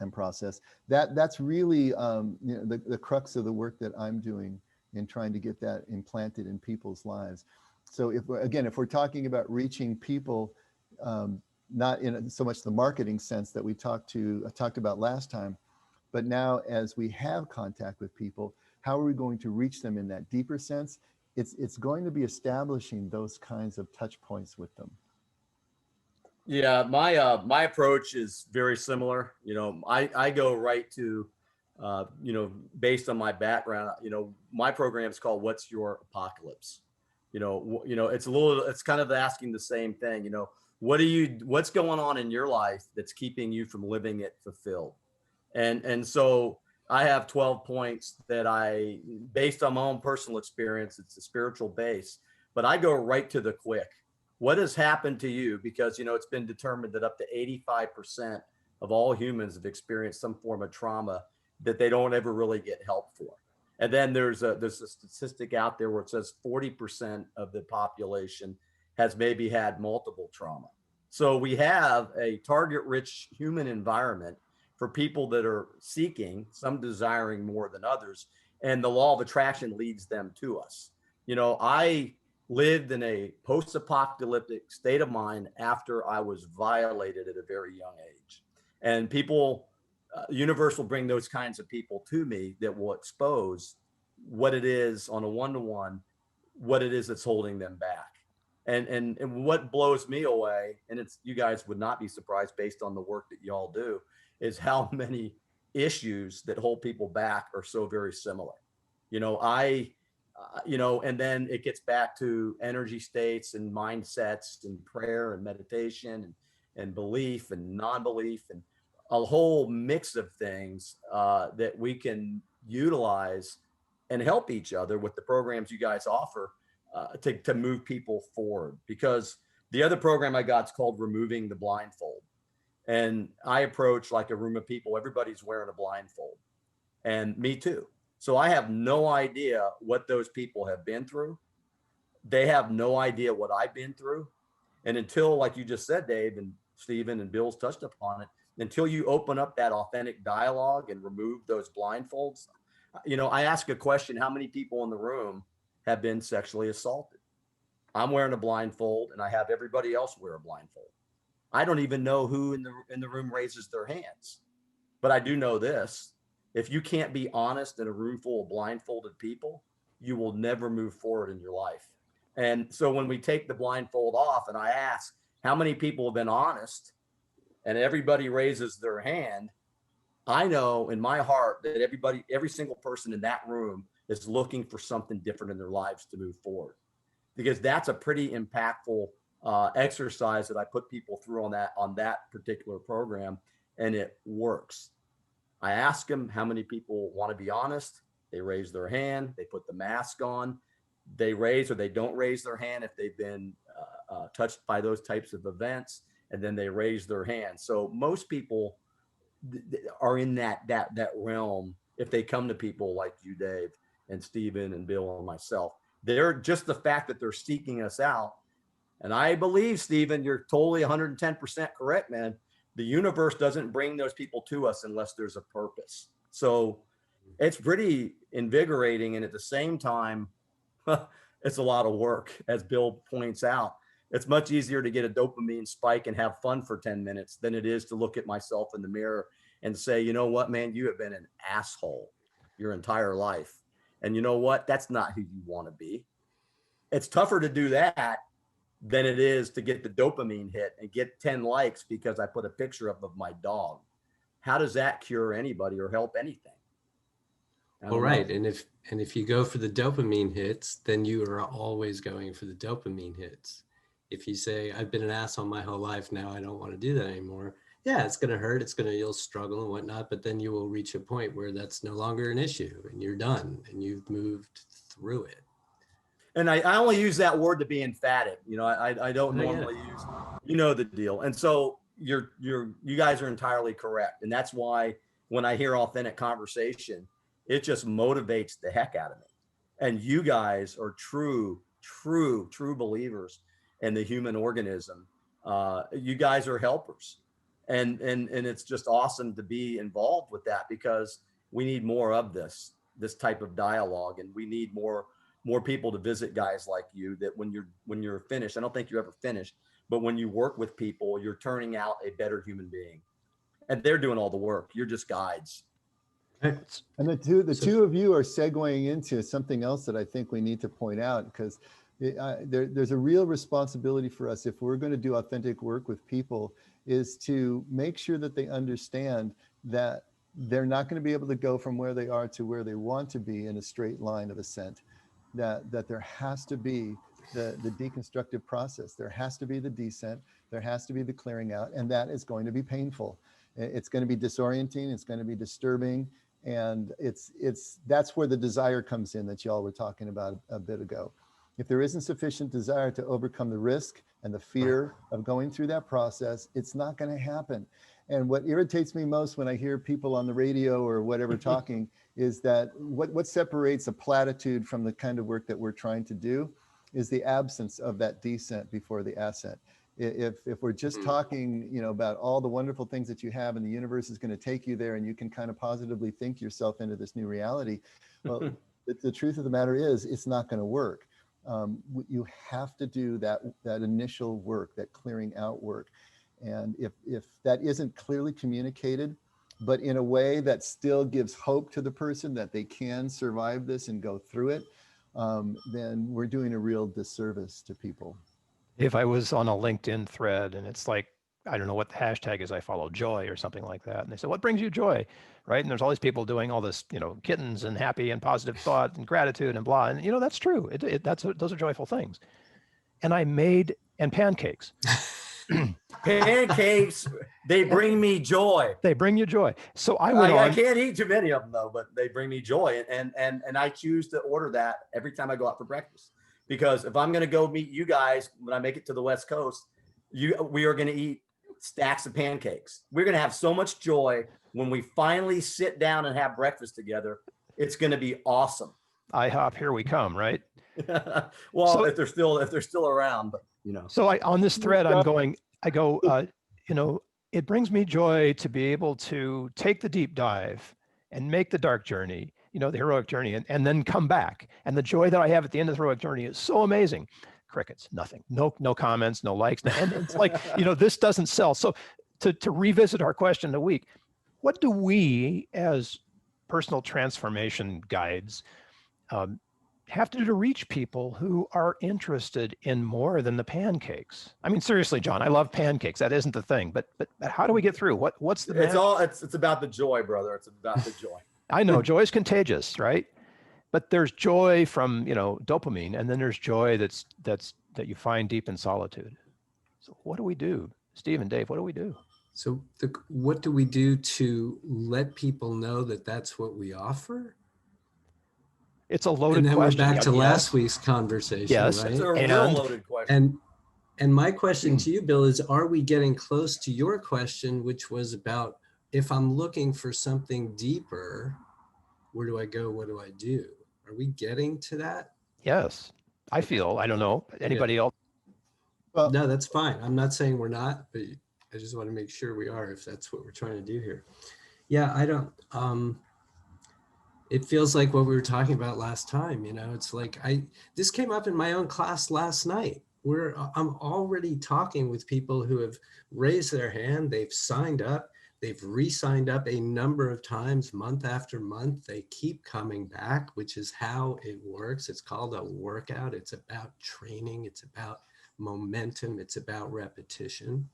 and process. That's really the crux of the work that I'm doing in trying to get that implanted in people's lives. So if we're talking about reaching people, not in so much the marketing sense that we talked about last time, but now as we have contact with people, how are we going to reach them in that deeper sense? It's going to be establishing those kinds of touch points with them. Yeah, my approach is very similar. I go right to, based on my background, my program is called "What's Your Apocalypse." It's kind of asking the same thing. What's going on in your life that's keeping you from living it fulfilled? And so I have 12 points that based on my own personal experience, it's a spiritual base, but I go right to the quick. What has happened to you? Because, it's been determined that up to 85% of all humans have experienced some form of trauma that they don't ever really get help for. And then there's a statistic out there where it says 40% of the population has maybe had multiple trauma. So we have a target-rich human environment for people that are seeking, some desiring more than others, and the law of attraction leads them to us. I lived in a post-apocalyptic state of mind after I was violated at a very young age. And people, universe will bring those kinds of people to me that will expose what it is on a one-to-one, what it is that's holding them back. And what blows me away, and you guys would not be surprised based on the work that y'all do, is how many issues that hold people back are so very similar. And then it gets back to energy states and mindsets and prayer and meditation and belief and non-belief and a whole mix of things that we can utilize and help each other with the programs you guys offer to move people forward. Because the other program I got is called Removing the Blindfold. And I approach like a room of people, everybody's wearing a blindfold, and me too. So I have no idea what those people have been through. They have no idea what I've been through. And until, like you just said, Dave and Stephen and Bill's touched upon it, until you open up that authentic dialogue and remove those blindfolds, I ask a question: how many people in the room have been sexually assaulted? I'm wearing a blindfold and I have everybody else wear a blindfold. I don't even know who in the room raises their hands, but I do know this: if you can't be honest in a room full of blindfolded people, you will never move forward in your life. And so when we take the blindfold off and I ask how many people have been honest, and everybody raises their hand, I know in my heart that every single person in that room is looking for something different in their lives to move forward, because that's a pretty impactful exercise that I put people through on that particular program, and it works. I ask them how many people want to be honest. They raise their hand. They put the mask on. They raise or they don't raise their hand if they've been touched by those types of events, and then they raise their hand. So most people are in that realm if they come to people like you, Dave, and Stephen and Bill and myself. They're just the fact that they're seeking us out. And I believe, Stephen, you're totally 110% correct, man. The universe doesn't bring those people to us unless there's a purpose. So it's pretty invigorating. And at the same time, it's a lot of work. As Bill points out, it's much easier to get a dopamine spike and have fun for 10 minutes than it is to look at myself in the mirror and say, you know what, man, you have been an asshole your entire life. And you know what? That's not who you want to be. It's tougher to do that than it is to get the dopamine hit and get 10 likes because I put a picture up of my dog. How does that cure anybody or help anything? Well, right. And if you go for the dopamine hits, then you are always going for the dopamine hits. If you say, I've been an asshole my whole life, now I don't want to do that anymore, yeah, it's going to hurt. You'll struggle and whatnot, but then you will reach a point where that's no longer an issue and you're done and you've moved through it. And I only use that word to be emphatic. You know, I don't normally use, you know, the deal. And so you guys are entirely correct. And that's why when I hear authentic conversation, it just motivates the heck out of me. And you guys are true believers in the human organism. You guys are helpers. And it's just awesome to be involved with that, because we need more of this type of dialogue, and we need more people to visit guys like you, that when you're finished, I don't think you're ever finished, but when you work with people, you're turning out a better human being, and they're doing all the work. You're just guides. And the two of you are segueing into something else that I think we need to point out, because there's a real responsibility for us, if we're going to do authentic work with people, is to make sure that they understand that they're not going to be able to go from where they are to where they want to be in a straight line of ascent. That there has to be the deconstructive process. There has to be the descent. There has to be the clearing out, and that is going to be painful. It's going to be disorienting. It's going to be disturbing, and that's where the desire comes in that y'all were talking about a bit ago. If there isn't sufficient desire to overcome the risk and the fear of going through that process, it's not going to happen. And what irritates me most when I hear people on the radio or whatever talking is that what separates a platitude from the kind of work that we're trying to do is the absence of that descent before the ascent. If we're just talking, you know, about all the wonderful things that you have and the universe is going to take you there and you can kind of positively think yourself into this new reality, well, the truth of the matter is it's not going to work. You have to do that initial work, that clearing out work. And if that isn't clearly communicated, but in a way that still gives hope to the person that they can survive this and go through it, then we're doing a real disservice to people. If I was on a LinkedIn thread and it's like, I don't know what the hashtag is I follow, joy or something like that. And they say, what brings you joy? Right. And there's all these people doing all this, you know, kittens and happy and positive thought and gratitude and blah. And, you know, that's true. Those are joyful things. And I made, and pancakes. Pancakes, they bring me joy. They bring you joy. So I can't eat too many of them though, but they bring me joy. And I choose to order that every time I go out for breakfast, because if I'm going to go meet you guys, when I make it to the West Coast, we are going to eat stacks of pancakes. We're going to have so much joy when we finally sit down and have breakfast together. It's going to be awesome. IHOP, here we come, right? Well, so, if they're still around, but you know. So on this thread, I go, you know, it brings me joy to be able to take the deep dive and make the dark journey, you know, the heroic journey, and then come back. And the joy that I have at the end of the heroic journey is so amazing. Crickets, nothing, no comments, no likes. And it's like, you know, this doesn't sell. So to revisit our question of the week, what do we as personal transformation guides have to do to reach people who are interested in more than the pancakes? I mean, seriously, John, I love pancakes. That isn't the thing, but how do we get through? What's the? It's about the joy, brother. It's about the joy. I know joy is contagious, right? But there's joy from, you know, dopamine, and then there's joy that you find deep in solitude. So what do we do, Steve and Dave? What do we do? So what do we do to let people know that that's what we offer? It's a loaded question. And then we're back to last week's conversation, yes, right? It's a real loaded question. And my question to you, Bill, is are we getting close to your question, which was about, if I'm looking for something deeper, where do I go? What do I do? Are we getting to that? Yes, I feel. I don't know. Anybody else? Well, no, that's fine. I'm not saying we're not, but I just want to make sure we are, if that's what we're trying to do here. Yeah, I don't. It feels like what we were talking about last time. You know, it's like this came up in my own class last night, where I'm already talking with people who have raised their hand. They've signed up. They've re-signed up a number of times, month after month. They keep coming back, which is how it works. It's called a workout. It's about training. It's about momentum. It's about repetition.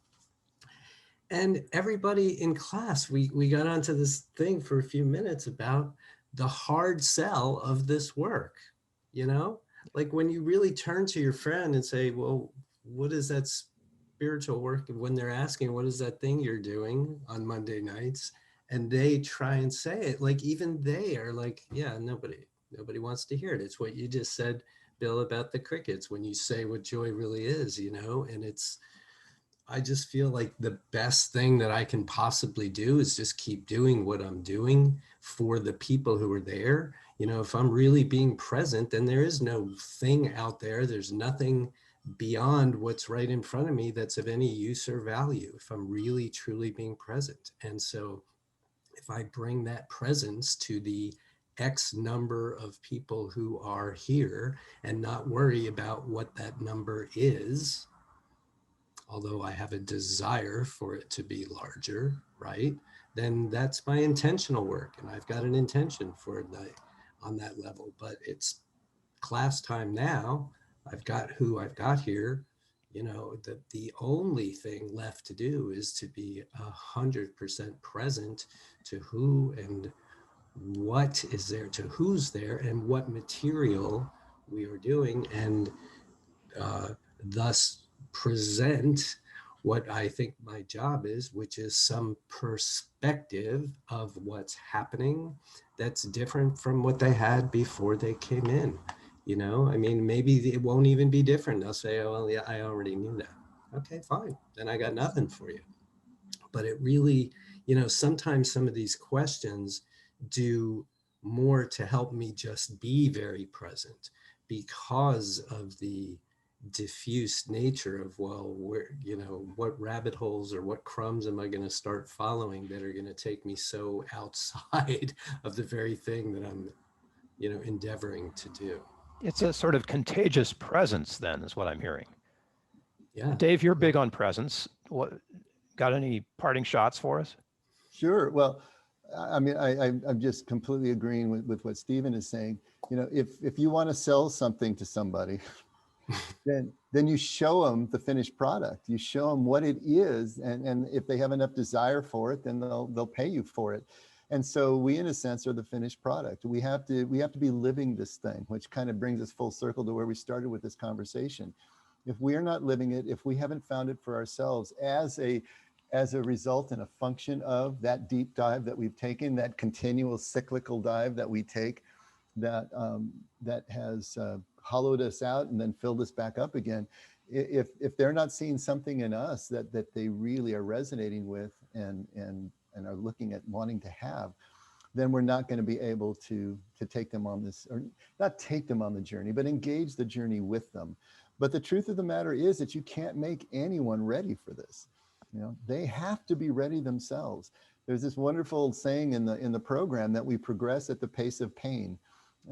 And everybody in class, we got onto this thing for a few minutes about the hard sell of this work. You know, like when you really turn to your friend and say, well, what does that spiritual work, when they're asking, what is that thing you're doing on Monday nights? And they try and say it, like even they are like, yeah, nobody wants to hear it. It's what you just said, Bill, about the crickets, when you say what joy really is, you know. And I just feel like the best thing that I can possibly do is just keep doing what I'm doing for the people who are there. You know, if I'm really being present, then there is no thing out there. There's nothing beyond what's right in front of me that's of any use or value if I'm really, truly being present. And so if I bring that presence to the X number of people who are here and not worry about what that number is, although I have a desire for it to be larger, right? Then that's my intentional work. And I've got an intention for the on that level, but it's class time now. I've got who I've got here. You know, the only thing left to do is to be 100% present to who and what is there, to who's there, and what material we are doing, and thus present what I think my job is, which is some perspective of what's happening that's different from what they had before they came in. You know, I mean, maybe it won't even be different. They'll say, oh, well, yeah, I already knew that. Okay, fine. Then I got nothing for you. But it really, you know, sometimes some of these questions do more to help me just be very present because of the diffuse nature of, well, where, you know, what rabbit holes or what crumbs am I going to start following that are going to take me so outside of the very thing that I'm, you know, endeavoring to do. It's a sort of contagious presence, then, is what I'm hearing. Yeah. Dave, you're big on presence. What, got any parting shots for us? Sure. Well, I mean, I'm just completely agreeing with what Stephen is saying. You know, if you want to sell something to somebody, then you show them the finished product. You show them what it is, and if they have enough desire for it, then they'll pay you for it. And so we, in a sense, are the finished product. We have to be living this thing, which kind of brings us full circle to where we started with this conversation. If we are not living it, if we haven't found it for ourselves as a result and a function of that deep dive that we've taken, that continual cyclical dive that we take, that has hollowed us out and then filled us back up again. If they're not seeing something in us that they really are resonating with and are looking at wanting to have, then we're not going to be able to take them on this, or not take them on the journey, but engage the journey with them. But the truth of the matter is that you can't make anyone ready for this. You know, they have to be ready themselves. There's this wonderful saying in the program that we progress at the pace of pain.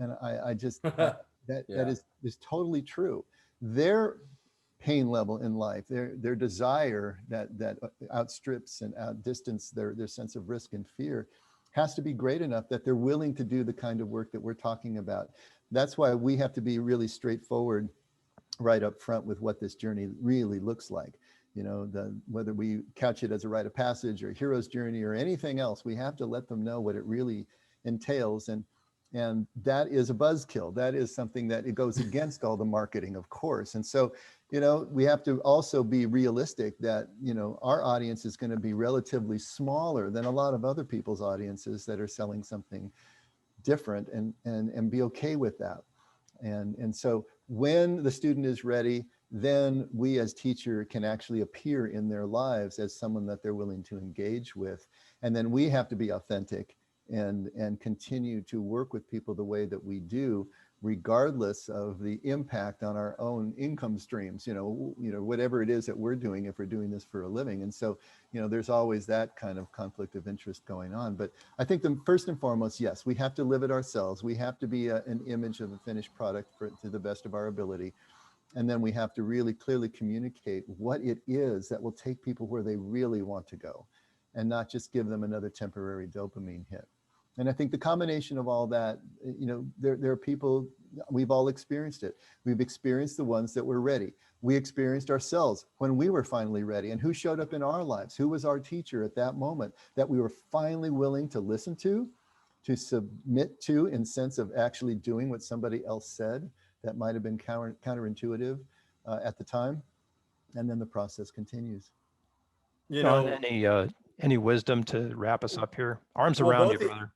And I just, that is totally true. Their pain level in life, their desire that outstrips and outdistance their sense of risk and fear has to be great enough that they're willing to do the kind of work that we're talking about. That's why we have to be really straightforward right up front with what this journey really looks like. You know, whether we couch it as a rite of passage or hero's journey or anything else, we have to let them know what it really entails. And that is a buzzkill. That is something that it goes against all the marketing, of course. And so, you know, we have to also be realistic that, you know, our audience is going to be relatively smaller than a lot of other people's audiences that are selling something different, and be okay with that. And so when the student is ready, then we as teacher can actually appear in their lives as someone that they're willing to engage with. And then we have to be authentic and continue to work with people the way that we do, regardless of the impact on our own income streams, you know, whatever it is that we're doing, if we're doing this for a living. And so, you know, there's always that kind of conflict of interest going on. But I think the first and foremost, yes, we have to live it ourselves. We have to be an image of a finished product to the best of our ability. And then we have to really clearly communicate what it is that will take people where they really want to go, and not just give them another temporary dopamine hit. And I think the combination of all that, you know, there are people, we've all experienced it. We've experienced the ones that were ready. We experienced ourselves when we were finally ready. And who showed up in our lives? Who was our teacher at that moment that we were finally willing to listen to submit to, in sense of actually doing what somebody else said that might have been counterintuitive at the time? And then the process continues. You John, know, any wisdom to wrap us up here? Arms well, around you, both brother.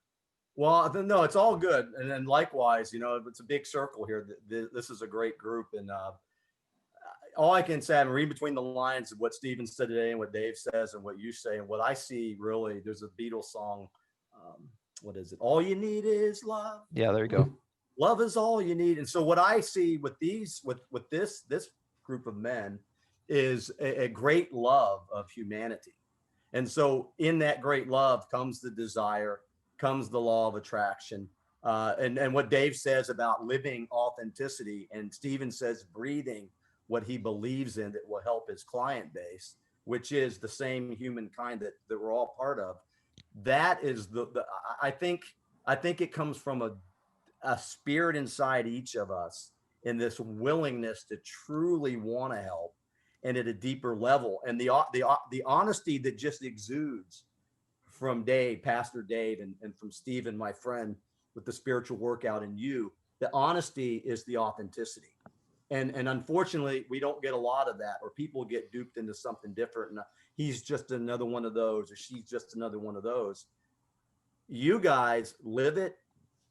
well, no, it's all good. And then likewise, you know, it's a big circle here. This is a great group. And all I can say, I'm reading between the lines of what Steven said today and what Dave says and what you say. And what I see really, there's a Beatles song. What is it? All you need is love. Yeah, there you go. Love is all you need. And so what I see with this group of men is a great love of humanity. And so in that great love comes the desire, comes the law of attraction. And what Dave says about living authenticity, and Steven says breathing what he believes in that will help his client base, which is the same humankind that we're all part of. That is I think it comes from a spirit inside each of us in this willingness to truly want to help, and at a deeper level, and the honesty that just exudes from Dave, Pastor Dave, and from Stephen, my friend, with the spiritual workout, and you. The honesty is the authenticity, and unfortunately, we don't get a lot of that, or people get duped into something different. And he's just another one of those, or she's just another one of those. You guys live it,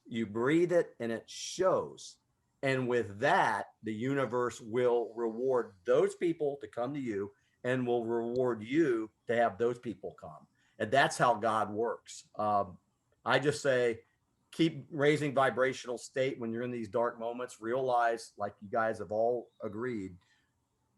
you breathe it, and it shows. And with that, the universe will reward those people to come to you, and will reward you to have those people come. And that's how God works. I just say, keep raising vibrational state when you're in these dark moments. Realize, like you guys have all agreed,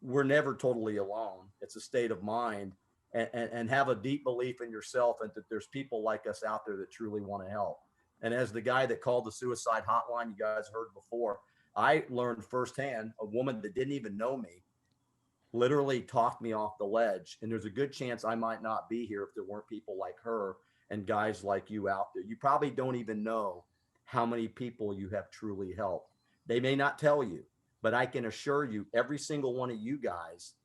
we're never totally alone. It's a state of mind, and have a deep belief in yourself, and that there's people like us out there that truly want to help. And as the guy that called the suicide hotline, you guys heard before, I learned firsthand, a woman that didn't even know me literally talked me off the ledge. And there's a good chance I might not be here if there weren't people like her and guys like you out there. You probably don't even know how many people you have truly helped. They may not tell you, but I can assure you, every single one of you guys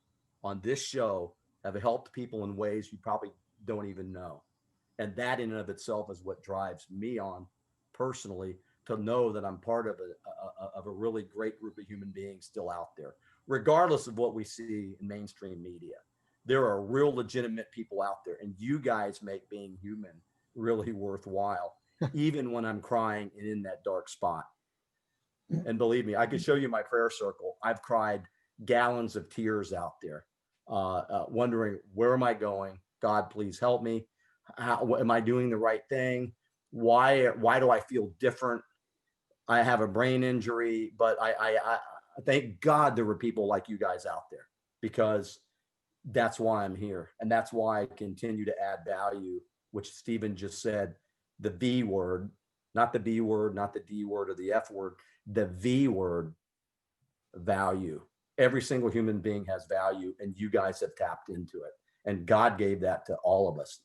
on this show have helped people in ways you probably don't even know. And that in and of itself is what drives me on personally, to know that I'm part of a really great group of human beings still out there, regardless of what we see in mainstream media. There are real legitimate people out there, and you guys make being human really worthwhile, even when I'm crying and in that dark spot. And believe me, I can show you my prayer circle. I've cried gallons of tears out there, wondering, where am I going? God, please help me. Am I doing the right thing? Why do I feel different? I have a brain injury, but I thank God there were people like you guys out there, because that's why I'm here. And that's why I continue to add value, which Stephen just said, the V word, not the B word, not the D word or the F word, the V word, value. Every single human being has value, and you guys have tapped into it. And God gave that to all of us.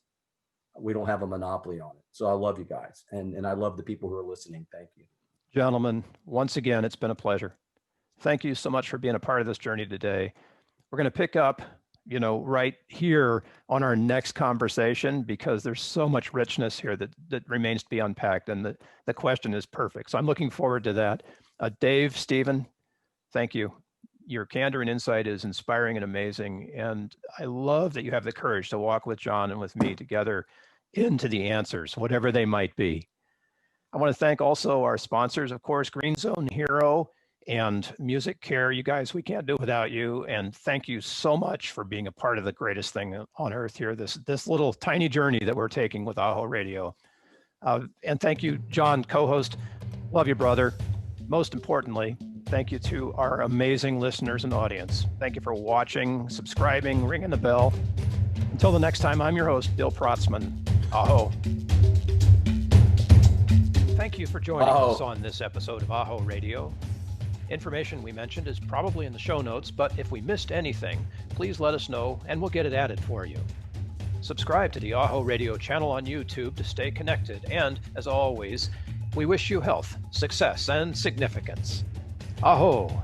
We don't have a monopoly on it. So I love you guys. And I love the people who are listening. Thank you. Gentlemen, once again, it's been a pleasure. Thank you so much for being a part of this journey today. We're going to pick up, right here on our next conversation, because there's so much richness here that remains to be unpacked, and the question is perfect. So I'm looking forward to that. Dave, Stephen, thank you. Your candor and insight is inspiring and amazing. And I love that you have the courage to walk with John and with me together into the answers, whatever they might be. I want to thank also our sponsors, of course, Green Zone Hero and Music Care. You guys, we can't do it without you. And thank you so much for being a part of the greatest thing on earth here, this little tiny journey that we're taking with AHO Radio. And thank you, John, co-host. Love you, brother. Most importantly, thank you to our amazing listeners and audience. Thank you for watching, subscribing, ringing the bell. Until the next time, I'm your host, Bill Protzmann. AHO. Thank you for joining us on this episode of AHO Radio. Information we mentioned is probably in the show notes, but if we missed anything, please let us know and we'll get it added for you. Subscribe to the AHO Radio channel on YouTube to stay connected. And as always, we wish you health, success, and significance. AHO.